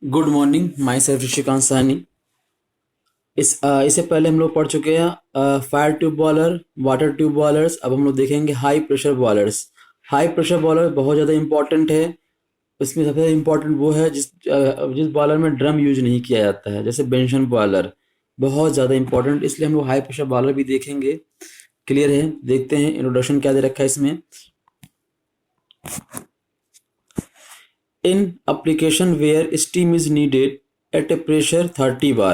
Good morning, my self Rishikant Sahni. इससे पहले हम लोग पढ़ चुके हैं fire tube boiler, water tube boilers. अब हम लोग देखेंगे high pressure boilers. High pressure boiler बहुत ज़्यादा इंपॉर्टेंट है। इसमें सबसे इम्पोर्टेंट वो है जिस बॉयलर में ड्रम यूज नहीं किया जाता है, जैसे बेंशन बॉयलर। बहुत ज़्यादा इंपॉर्टेंट, इसलिए हम लोग हाई प्रेशर बॉयलर भी देखेंगे। क्लियर है? देखते हैं इंट्रोडक्शन क्या दे रखा है इसमें। In application where steam is needed at a pressure 30 bar,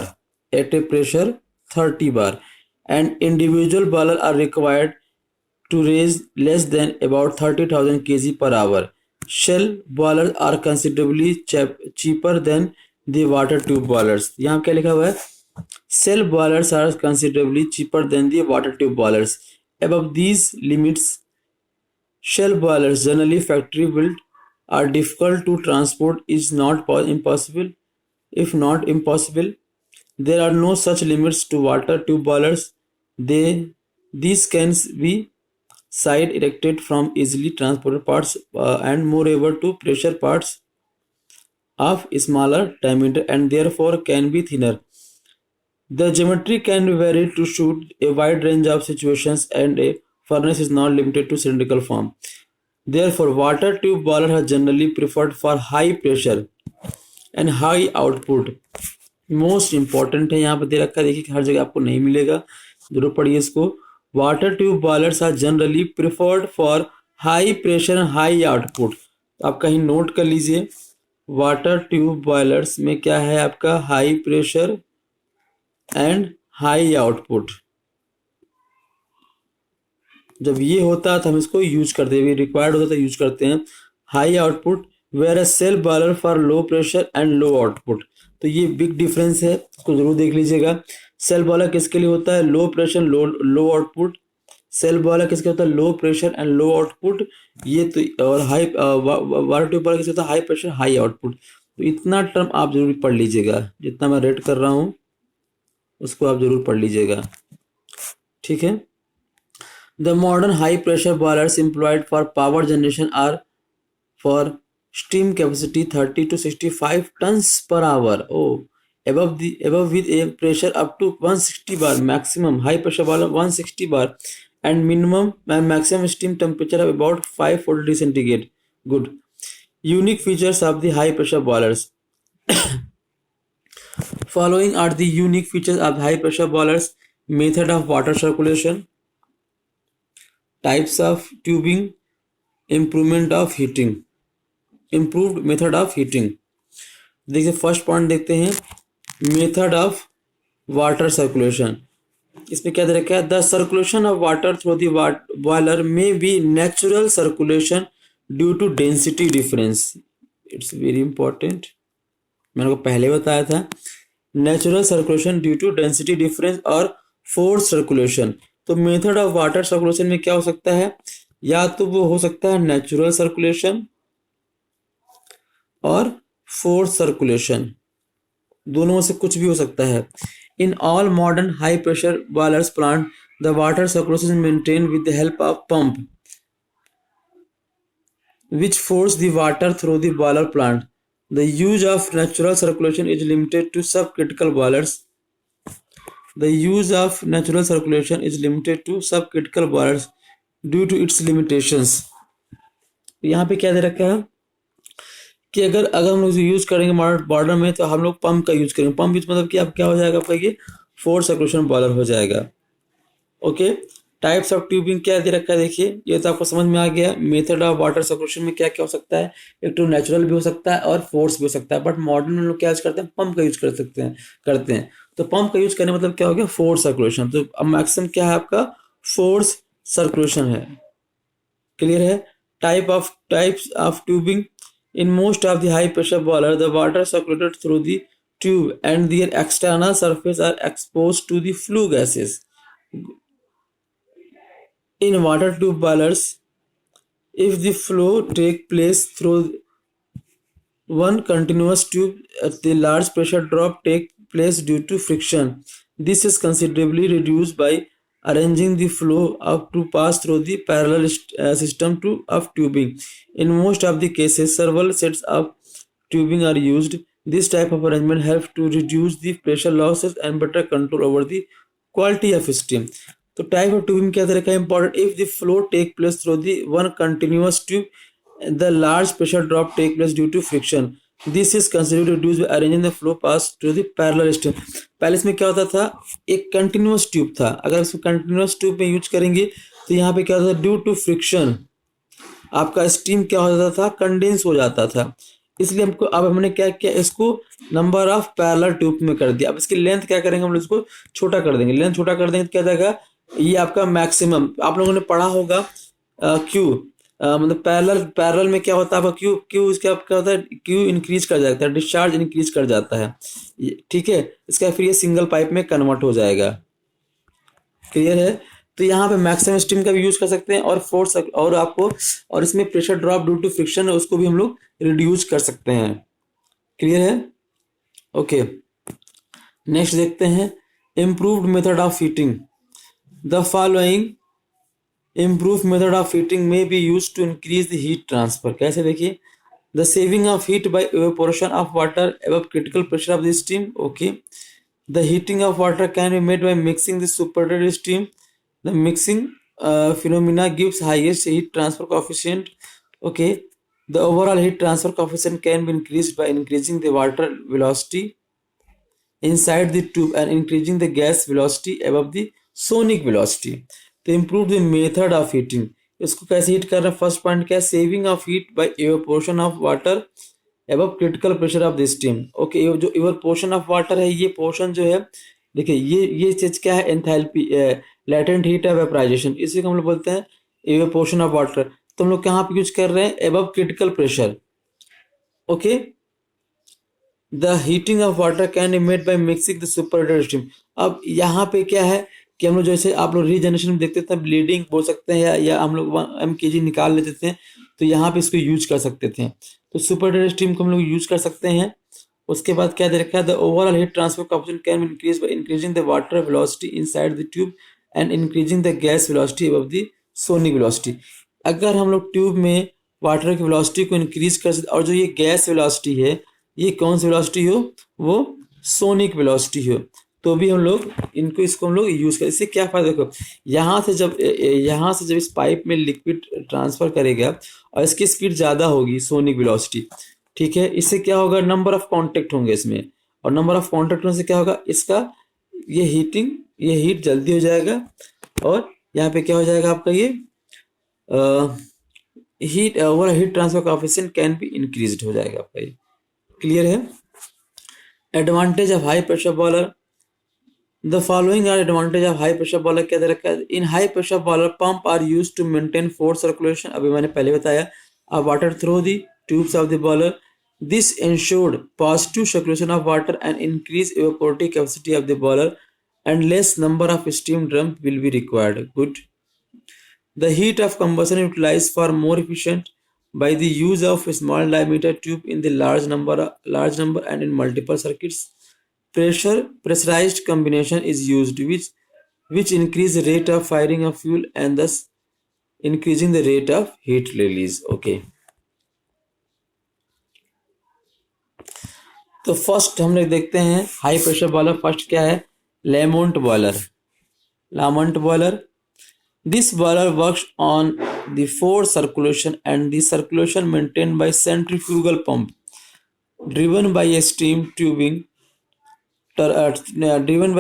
at a pressure 30 bar, and individual boiler are required to raise less than about 30,000 kg per hour. Shell boilers are considerably cheaper than the water tube boilers. यहाँ क्या लिखा हुआ है? Shell boilers are considerably cheaper than the water tube boilers. Above these limits, shell boilers, generally factory built, are difficult to transport is not impossible. If not impossible, there are no such limits to water tube boilers. These can be side erected from easily transported parts and moreover to pressure parts of smaller diameter and therefore can be thinner. The geometry can vary to suit a wide range of situations and a furnace is not limited to cylindrical form. Therefore, water tube boilers are generally preferred for high pressure and high output. Most important है, यहाँ पर दे रखा है, देखिए कि हर जगह आपको नहीं मिलेगा, जरूर पढ़िए इसको। Water tube boilers are generally preferred for high pressure and high output. तो आप कहीं नोट कर लीजिए, वाटर ट्यूब बॉयलर्स में क्या है आपका? High pressure and high output. जब ये होता है तो हम इसको यूज करते हैं, रिक्वायर्ड होता है तो यूज करते हैं। High output where a shell boiler for low pressure and low output. तो ये बिग डिफरेंस है, इसको जरूर देख लीजिएगा। सेल बॉयलर किसके लिए होता है? Low pressure low output. Shell boiler किसके होता है? Low pressure and low output. ये तो और हाई वाटर ट्यूब बॉयलर किसके होता है? High pressure high output. तो इतना टर्म आप जरूर पढ़ लीजिएगा, जितना मैं रेट कर रहा हूँ उसको आप जरूर पढ़ लीजिएगा, ठीक है। The modern high-pressure boilers employed for power generation are for steam capacity 30 to 65 tons per hour. Oh, above with a pressure up to 160 bar maximum. High pressure boiler 160 bar and minimum and maximum steam temperature of about 540 centigrade. Good. Unique features of the high pressure boilers. Following are the unique features of high pressure boilers: method of water circulation, types of tubing, improvement of heating, improved method of heating। देखिए first point देखते हैं, method of water circulation. इसमें क्या दे रखा है? The circulation of water through the boiler may be natural circulation due to density difference. It's very important, मैंने को पहले बताया था। Natural circulation due to density difference और फोर्स सर्कुलेशन। तो मेथड ऑफ वाटर सर्कुलेशन में क्या हो सकता है? या तो वो हो सकता है नेचुरल सर्कुलेशन और फोर्स सर्कुलेशन, दोनों में से कुछ भी हो सकता है। In all modern high pressure boilers plant the water circulation maintain with the help of pump which force the water through the boiler plant. The use of natural circulation is limited to subcritical boilers. The use of natural circulation is limited to subcritical boilers due to its limitations. यहाँ पे क्या दे रखा है कि अगर हम लोग यूज करेंगे मॉडर्न बॉर्डर में तो हम लोग पंप का यूज करेंगे। पंप यूज मतलब कि अब क्या हो जाएगा आपका? ये फोर्स सर्कुलेशन बॉयलर हो जाएगा। ओके, टाइप्स ऑफ ट्यूबिंग क्या दे रखा है? देखिए ये तो आपको समझ में आ गया। मेथड ऑफ वाटर सर्कुलेशन में क्या क्या हो सकता है? एक तो नेचुरल भी हो सकता है और फोर्स भी हो सकता है, बट मॉडर्न में लोग क्या यूज करते हैं? पंप का यूज करते हैं। तो पंप का यूज करने मतलब क्या हो गया? Force circulation. तो अब मैक्सिमम क्या है आपका? फोर्स सर्कुलेशन है। क्लियर है? Types of tubing. In most of the high-pressure boiler, the water circulated through the tube and their external surface are exposed to the flue gases. In water tube boilers, if the flow take place through one continuous tube, the large pressure drop take place due to friction. This is considerably reduced by arranging the flow up to pass through the parallel system of tubing. In most of the cases, several sets of tubing are used. This type of arrangement helps to reduce the pressure losses and better control over the quality of steam. तो type of tubing क्या तरीका है important, if the flow take place through the one continuous tube the large pressure drop take place due to friction, this is considered reduce by arranging the flow pass to the parallel stream. पहले इसमें क्या होता था, एक continuous tube था, अगर इसको continuous tube में यूज करेंगे तो यहाँ पे क्या होता था, ड्यू टू फ्रिक्शन आपका स्टीम क्या हो जाता था, कंडेंस हो जाता था। इसलिए हमको अब हमने क्या किया, इसको नंबर ऑफ पैरेलल ट्यूब में कर दिया। अब इसकी लेंथ क्या करेंगे, हम लोग इसको छोटा कर देंगे, लेंथ छोटा कर देंगे तो क्या जाएगा, ये आपका मैक्सिमम आप लोगों ने पढ़ा होगा क्यू, मतलब पैरेलल में क्या होता है आपका क्यू, क्यू इसका क्या होता है, क्यू इंक्रीज कर जाता है, डिस्चार्ज इंक्रीज कर जाता है, ठीक है। इसका फिर ये सिंगल पाइप में कन्वर्ट हो जाएगा, क्लियर है। तो यहाँ पे मैक्सिमम स्टीम का भी यूज कर सकते हैं और फोर्स और आपको, और इसमें pressure drop due to friction है उसको भी हम लोग रिड्यूस कर सकते हैं, क्लियर है। ओके, नेक्स्ट देखते हैं improved method of heating. The following improve method of heating may be use to increase the heat transfer. कैसे देखिए, the saving of heat by evaporation of water above critical pressure of the steam. Okay, the heating of water can be made by mixing the superheated steam. The mixing phenomena gives highest heat transfer coefficient. Okay, the overall heat transfer coefficient can be increased by increasing the water velocity inside the tube and increasing the gas velocity above the sonic velocity. To improve the method of heating, इसको कैसे heat कर रहे हैं, first point क्या है, saving of heat by evaporation of water above critical pressure of the steam. Okay, जो evaporation of water है, ये पोर्शन जो है, देखिए ये चीज क्या है, enthalpy, latent heat of vaporisation, इसी को हम लोग बोलते हैं इवेपोरेशन ऑफ वाटर। तो हम लोग कहाँ पे यूज कर रहे हैं, above critical pressure. Okay, the heating of water can be made by mixing the superheated steam. अब यहाँ पे क्या है कि हम लोग जैसे आप लोग रीजनरेशन में देखते थे, ब्लीडिंग बोल सकते हैं, या हम लोग mkg निकाल लेते थे, तो यहाँ पे इसको यूज कर सकते थे। तो सुपरहीटेड स्टीम को हम लोग यूज कर सकते हैं। उसके बाद क्या दे रखा है, the overall heat transfer coefficient can be increase by increasing the water velocity inside the tube and increasing the gas velocity above the sonic velocity. अगर हम लोग ट्यूब में वाटर की वेलोसिटी को इंक्रीज कर सकते, और जो ये गैस वेलोसिटी है, ये कौन सी वेलोसिटी हो, वो सोनिक वेलोसिटी हो, तो भी हम लोग इसको हम लोग यूज करें। इससे क्या फायदा, देखो यहाँ से जब इस पाइप में लिक्विड ट्रांसफर करेगा और इसकी स्पीड ज़्यादा होगी, सोनिक वेलोसिटी, ठीक है, इससे क्या होगा, नंबर ऑफ कॉन्टेक्ट होंगे इसमें, और नंबर ऑफ कॉन्टेक्ट होने से क्या होगा, इसका ये हीट जल्दी हो जाएगा, और यहाँ पे क्या हो जाएगा आपका, ये heat transfer coefficient can be increased हो जाएगा आपका, ये क्लियर है। Advantage of high pressure boiler, the following are advantage of high pressure boiler. क्या दे रखा है, in high pressure boiler pump are used to maintain force circulation, अभी मैंने पहले बताया, of water through the tubes of the boiler, this ensured positive circulation of water and increased evaporative capacity of the boiler and less number of steam drums will be required. Good. The heat of combustion utilized for more efficient by the use of a small diameter tube in the large number and in multiple circuits. Pressurized combination is used which increase the rate of firing of fuel and thus increasing the rate of heat release. Okay. तो first हम लोग देखते हैं high pressure boiler. First क्या है, Lamont boiler. This boiler works on the force circulation and the circulation maintained by centrifugal pump driven by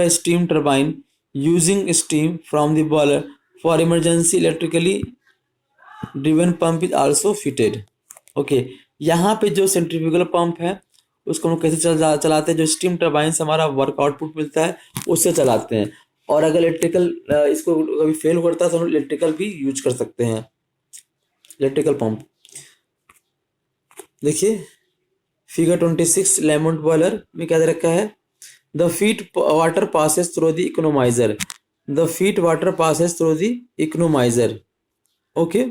steam turbine using steam from the boiler for emergency electrically driven pump is also fitted. Okay, यहाँ पे जो centrifugal pump है उसको हम कैसे चलाते हैं, जो स्टीम टर्बाइन से हमारा वर्क आउटपुट मिलता है उससे चलाते हैं, और अगर इलेक्ट्रिकल इसको कभी फेल करता है तो हम इलेक्ट्रिकल भी यूज कर सकते हैं, इलेक्ट्रिकल पंप। देखिए फिगर 26 लामोंट बॉयलर में क्या दे रखा है, the feed water passes through the economiser, okay.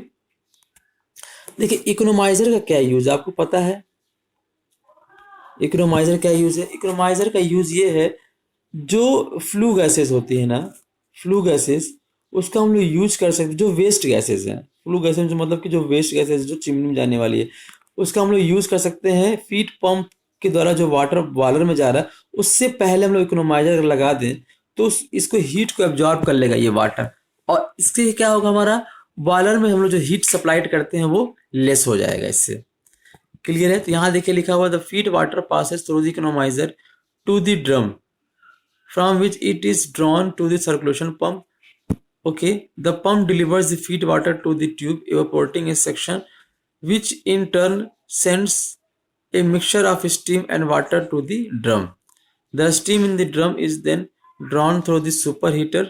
देखिए इकोनोमाइजर का क्या यूज आपको पता है, इकोनोमाइजर क्या यूज है, इकोनोमाइजर का यूज ये है, जो फ्लू गैसेस होती है ना, फ्लू गैसेस, उसका हम लोग यूज कर सकते, जो वेस्ट गैसेस हैं, फ्लू गैसेस जो मतलब कि जो वेस्ट गैसेस जो चिमनी में जाने वाली है, उसका हम लोग यूज कर सकते हैं फीड पंप के द्वारा जो वाटर बॉयलर में जा रहा है उससे पहले हम लोग इकोनोमाइजर लगा दें तो इसको हीट को एब्जॉर्ब कर लेगा ये वाटर, और इससे क्या होगा, हमारा बॉयलर में हम लोग जो हीट सप्लाइड करते हैं वो लेस हो जाएगा इससे। क्लियर है? तो यहाँ देखिए लिखा हुआ the feed water passes through the economiser to the drum from which it is drawn to the circulation pump. Okay, the pump delivers the feed water to the tube, evaporating a section, which in turn sends a mixture of steam and water to the drum. The steam in the drum is then drawn through the superheater.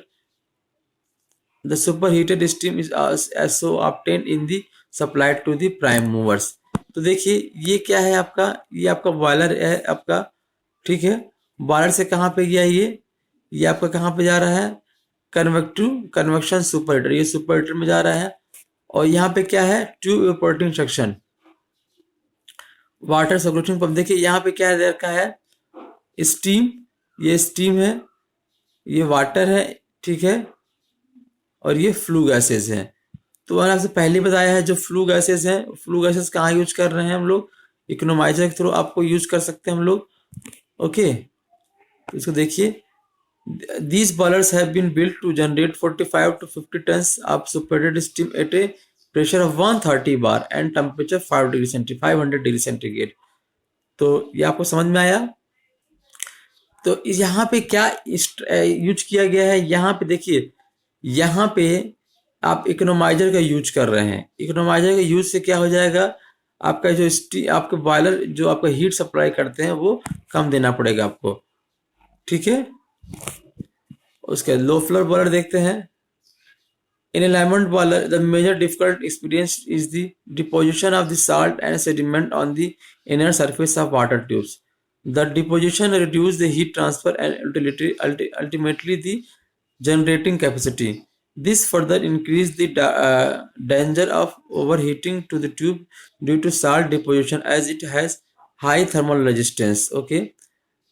The superheated steam is also obtained in the supplied to the prime movers. तो देखिए ये क्या है आपका, ये आपका boiler है आपका, ठीक है। बॉयलर से कहाँ पे गया ये आपका कहाँ पे जा रहा है, कन्वेक्शन सुपर हीटर, ये सुपर हीटर में जा रहा है। और यहाँ पे क्या है, tube evaporating section, water circulation pump. देखिए यहाँ पे क्या रखा है, स्टीम, ये स्टीम है, ये वाटर है, ठीक है, और ये फ्लू गैसेस हैं। तो मैंने आपसे पहले बताया है जो फ्लू गैसेस हैं, फ्लू गैसेस कहाँ यूज कर रहे हैं हम लोग, इकोनोमाइजर के थ्रू आपको यूज कर सकते हैं हम लोग। ओके, इसको देखिए, these boilers have been built to generate 45 to 50 tons of superheated steam at a pressure of 130 bar and temperature 500 degree centigrade. तो ये आपको समझ में आया? तो यहाँ पे क्या यूज किया गया है, यहाँ पे देखिए, यहाँ पे आप इकोनोमाइजर का यूज कर रहे हैं। इकोनोमाइजर का यूज से क्या हो जाएगा, आपका जो आपके बॉयलर जो आपका हीट सप्लाई करते हैं वो कम देना पड़ेगा आपको, ठीक है। उसके लो फ्लोर बॉयलर देखते हैं। In alignment boiler the major difficult experience is the deposition of the salt and sediment on the inner surface of water tubes. The deposition reduce the heat transfer and ultimately the generating capacity. This further increased the danger of overheating to the tube due to salt deposition as it has high thermal resistance. Okay,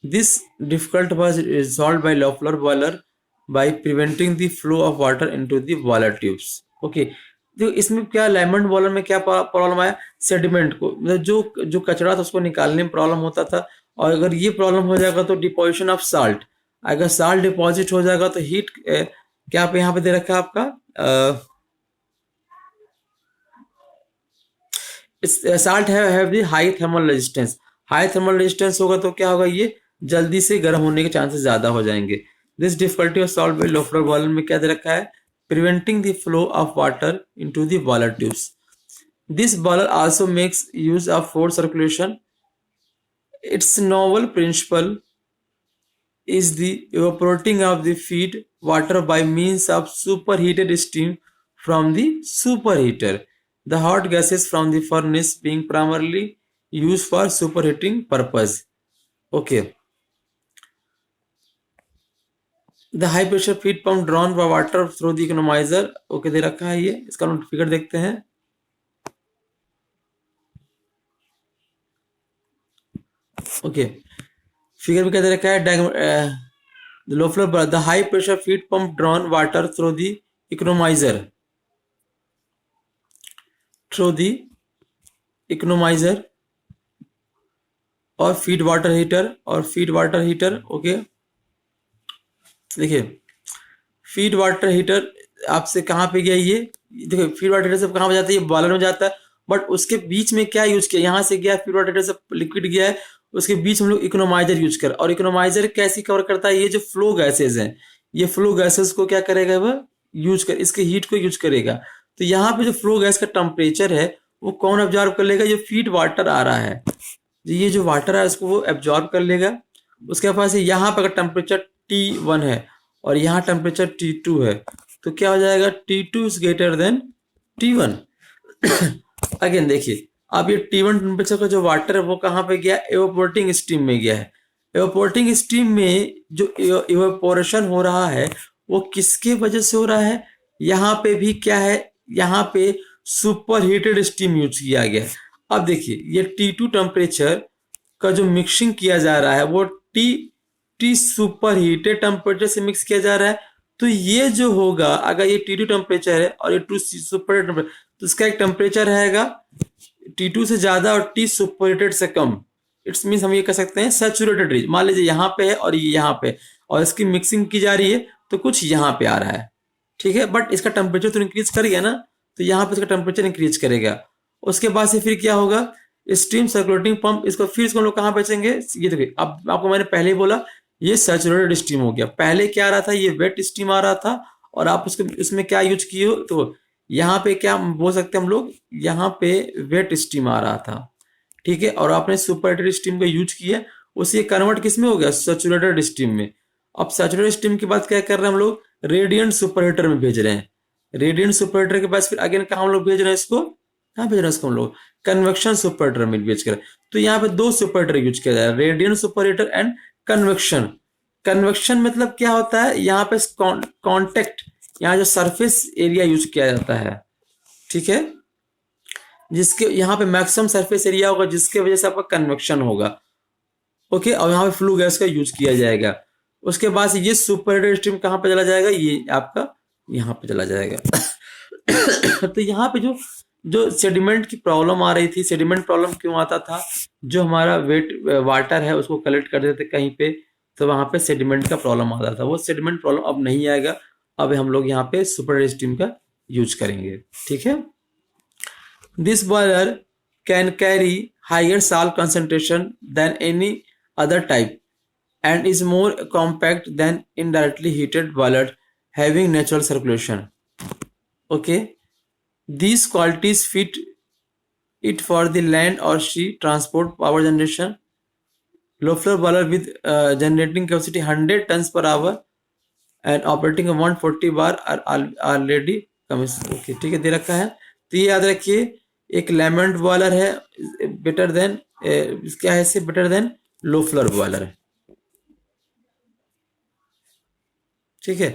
this difficulty was resolved by Loeffler boiler by preventing the flow of water into the boiler tubes. Okay, तो इसमें क्या लाइमंड boiler में क्या problem आया, sediment को, मतलब जो कचरा था उसको निकालने में प्रॉब्लम होता था। और अगर ये प्रॉब्लम हो जाएगा तो डिपोजिशन ऑफ साल्ट, अगर साल्ट डिपॉजिट हो जाएगा तो हीट क्या आप यहाँ पे दे रखा है आपका salt have the high thermal resistance. High thermal resistance होगा तो क्या होगा, ये जल्दी से गर्म होने के चांसेस ज्यादा हो जाएंगे। This difficulty of solve by Loeffler boiler में क्या दे रखा है, preventing the flow of water into the boiler tubes. This boiler also makes use of force circulation. Its novel principle is the evaporating of the feed water by means of superheated steam from the superheater. The hot gases from the furnace being primarily used for superheating purpose. Okay. The high pressure feed pump drawn by water through the economizer. Okay, दे रखा है ये, इसका figure देखते हैं। Okay. Figure में क्या दे रखा है, low flow the high pressure feed pump drawn water through the economiser, और फीड वाटर हीटर। ओके, देखिए फीड वाटर हीटर आपसे कहाँ पे गया, ये देखिए फीड वाटर हीटर से कहाँ पे जाता है, ये बॉयलर में जाता है, बट उसके बीच में क्या यूज किया, यहाँ से गया फीड वाटर हीटर से लिक्विड गया है, उसके बीच हम लोग इकोनोमाइजर यूज कर। और इकोनोमाइजर कैसे कवर करता है, ये जो फ्लो गैसेज हैं, ये फ्लो गैसेज को क्या करेगा, वह यूज कर, इसके हीट को यूज करेगा। तो यहाँ पे जो फ्लो गैस का टेम्परेचर है वो कौन एब्जॉर्ब कर लेगा, जो फीड वाटर आ रहा है, ये जो वाटर है उसको वो एब्जॉर्ब कर लेगा। उसके पास यहाँ पर अगर टेम्परेचर T1 है और यहाँ टेम्परेचर T2 है तो क्या हो जाएगा, T2 is greater than T1। Again देखिए, अब ये T1 टेम्परेचर का जो वाटर है वो कहाँ पे गया, एवापोरेटिंग स्टीम में गया है। एवापोरेटिंग स्टीम में जो एवापोरेशन हो रहा है वो किसके वजह से हो रहा है, यहाँ पे भी क्या है, यहाँ पे सुपर हीटेड स्टीम यूज किया गया है। अब देखिए ये T2 टेम्परेचर का जो मिक्सिंग किया जा रहा है वो T सुपर हीटेड टेम्परेचर से मिक्स किया जा रहा है। तो ये जो होगा, अगर ये T2 टेम्परेचर है और ये T सुपर हीटेड टेम्परेचर, तो इसका एक टेम्परेचर रहेगा T2 से ज्यादा और T सुपरहीटेड से कम। इट्स मीन्स हम ये कह सकते हैं सैचुरेटेड रीजन। मान लीजिए यहाँ पे है और ये यहाँ पे, और इसकी मिक्सिंग की जा रही है तो कुछ यहाँ पे आ रहा है, ठीक है, बट इसका टेम्परेचर तो इंक्रीज कर गया ना, तो यहाँ पे इसका टेम्परेचर इंक्रीज करेगा। उसके बाद से फिर क्या होगा, स्टीम सर्कुलेटिंग पंप, इसको फिर इसको हम लोग कहाँ बेचेंगे, ये देखिए अब आपको मैंने पहले ही बोला ये सैचुरेटेड स्टीम हो गया। पहले क्या आ रहा था, ये वेट स्टीम आ रहा था, और आप उसको इसमें क्या यूज किए हो, तो यहाँ पे क्या बोल सकते हैं हम लोग, यहाँ पे वेट स्टीम आ रहा था, ठीक है, और आपने सुपरहीटेड स्टीम का यूज किया, उसे कन्वर्ट किस में हो गया, सैचुरेटेड स्टीम में। अब सैचुरेटेड स्टीम के बाद क्या कर रहे हैं हम लोग, रेडियंट सुपरहीटर में भेज रहे हैं। रेडियंट सुपरहीटर के बाद फिर अगेन कहाँ हम लोग भेज रहे हैं इसको, कहाँ भेज रहे हैं इसको हम लोग, कन्वेक्शन सुपरहीटर में भेज कर। तो यहाँ पे दो सुपरहीटर यूज किया जाए, radiant superheater and convection. Convection मतलब क्या होता है, यहाँ पे कॉन्टेक्ट, यहाँ जो सरफेस एरिया यूज किया जाता है, ठीक है, जिसके यहाँ पे मैक्सिमम सरफेस एरिया होगा, जिसके वजह से आपका कन्वेक्शन होगा, ओके, और यहाँ पे फ्लू गैस का यूज किया जाएगा। उसके बाद ये सुपरहीटेड स्टीम कहाँ पे चला जाएगा, ये आपका यहाँ पे चला जाएगा। तो यहाँ पे जो जो सेडिमेंट की प्रॉब्लम आ रही थी, सेडिमेंट प्रॉब्लम क्यों आता था, जो हमारा वेट वाटर है उसको कलेक्ट कर देते कहीं पे, तो वहां पे सेडिमेंट का प्रॉब्लम आता था। वो सेडिमेंट प्रॉब्लम अब नहीं आएगा, अब हम लोग यहाँ पे सुपरहीटेड स्टीम का यूज करेंगे, ठीक है। This boiler can carry higher salt concentration than any other type and is more compact than indirectly heated boiler having natural circulation. Okay, these qualities fit it for the land or sea transport, power generation. Low floor boiler with generating capacity 100 tons per hour and operating 140 bar are already okay, ठीक है, दे रखा है। तो ये याद रखिए, एक Lamont boiler है बेटर देन, क्या है इससे better than Loeffler boiler है, ठीक है,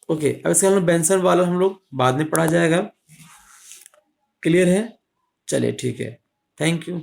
ओके। अब इसके हम बेंसन बॉयलर हम लोग बाद में पढ़ा जाएगा, क्लियर है, चलिए ठीक है, थैंक यू।